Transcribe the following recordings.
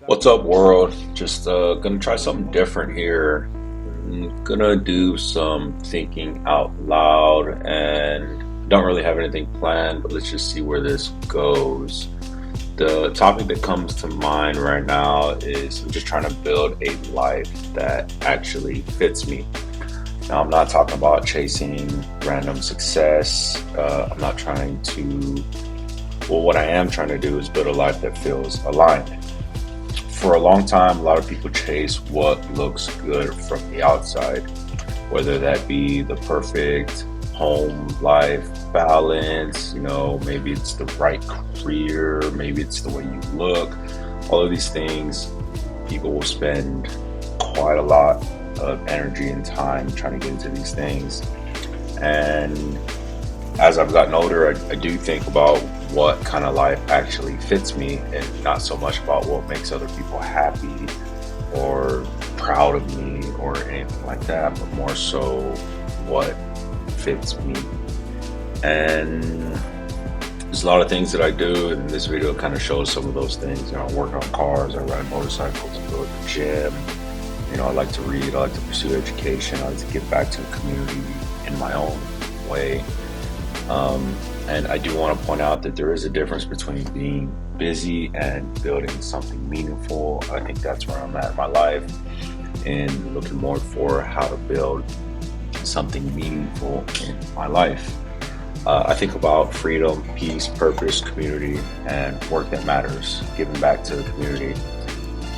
What's up, world? Just gonna try something different here. Gonna do some thinking out loud and don't really have anything planned, but let's just see where this goes. The topic that comes to mind right now is I'm just trying to build a life that actually fits me. Now, I'm not talking about chasing random success. I'm not trying to, well, what I am trying to do is build a life that feels aligned. For a long time, a lot of people chase what looks good from the outside, whether that be the perfect home life balance, maybe it's the right career, maybe it's the way you look. All of these things, people will spend quite a lot of energy and time trying to get into these things. And as I've gotten older, I do think about what kind of life actually fits me and not so much about what makes other people happy or proud of me or anything like that, but more so what fits me. And there's a lot of things that I do, and this video kind of shows some of those things. I work on cars, I ride motorcycles, I go to the gym. I like to read, I like to pursue education, I like to give back to the community in my own way. And I do want to point out that there is a difference between being busy and building something meaningful. I think that's where I'm at in my life and looking more for how to build something meaningful in my life. I think about freedom, peace, purpose, community, and work that matters, giving back to the community.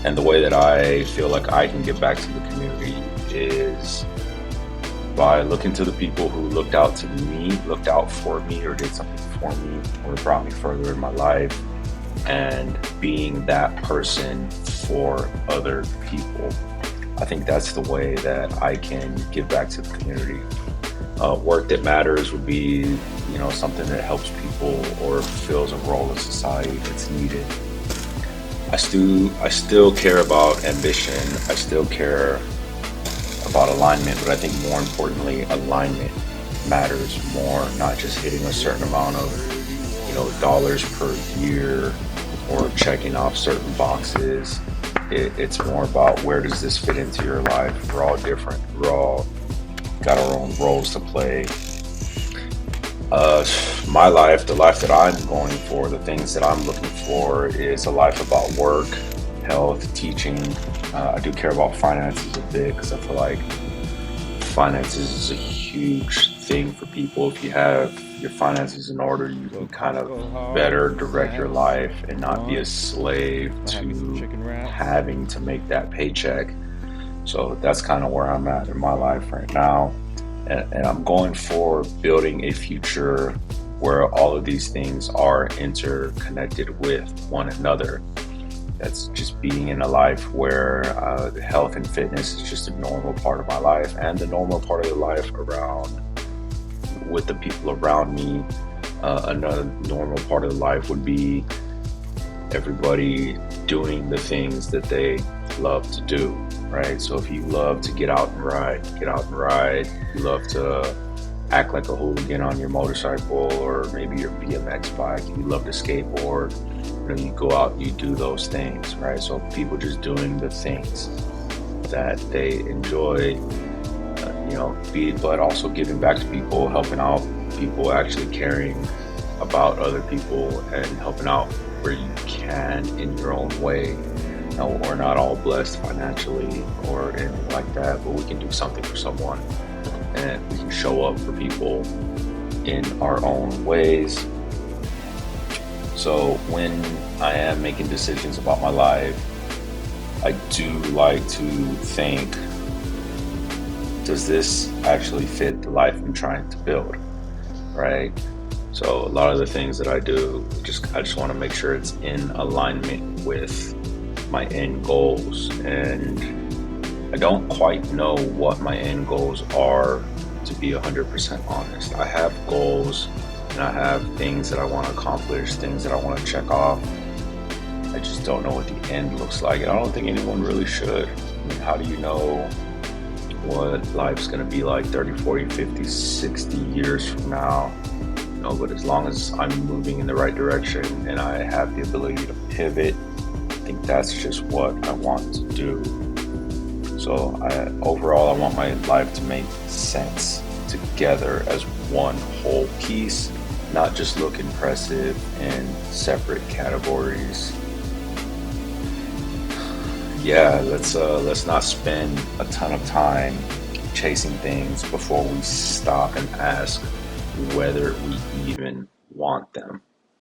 And the way that I feel like I can give back to the community is by looking to the people who looked out to me, looked out for me, or did something for me, or brought me further in my life, and being that person for other people. I think that's the way that I can give back to the community. Work that matters would be, something that helps people or fills a role in society that's needed. I still care about ambition. I still care about alignment, but I think more importantly, alignment matters more, not just hitting a certain amount of, dollars per year or checking off certain boxes. It's more about where does this fit into your life. We're all different. We're all got our own roles to play. My life, the life that I'm going for, the things that I'm looking for is a life about work, health, teaching. I do care about finances a bit because I feel like finances is a huge thing for people. If you have your finances in order, you can kind of better direct your life and not be a slave to having to make that paycheck. So that's kind of where I'm at in my life right now. And I'm going for building a future where all of these things are interconnected with one another. That's just being in a life where health and fitness is just a normal part of my life, and the normal part of the life around with the people around me. Another normal part of the life would be everybody doing the things that they love to do, right? So if you love to get out and ride, get out and ride. You love to act like a hooligan on your motorcycle or maybe your BMX bike. You love to skateboard. You go out, you do those things, right? So people just doing the things that they enjoy, but also giving back to people, helping out people, actually caring about other people and helping out where you can in your own way. We're not all blessed financially or anything like that, but we can do something for someone and we can show up for people in our own ways. So when I am making decisions about my life, I do like to think, does this actually fit the life I'm trying to build, right? So a lot of the things that I do, I just want to make sure it's in alignment with my end goals. And I don't quite know what my end goals are, to be 100% honest. I have goals and I have things that I want to accomplish, things that I want to check off. I just don't know what the end looks like, and I don't think anyone really should. How do you know what life's going to be like 30, 40, 50, 60 years from now? But as long as I'm moving in the right direction and I have the ability to pivot think that's just what I want to do. So overall, I want my life to make sense together as one whole piece, not just look impressive in separate categories. Yeah, let's not spend a ton of time chasing things before we stop and ask whether we even want them.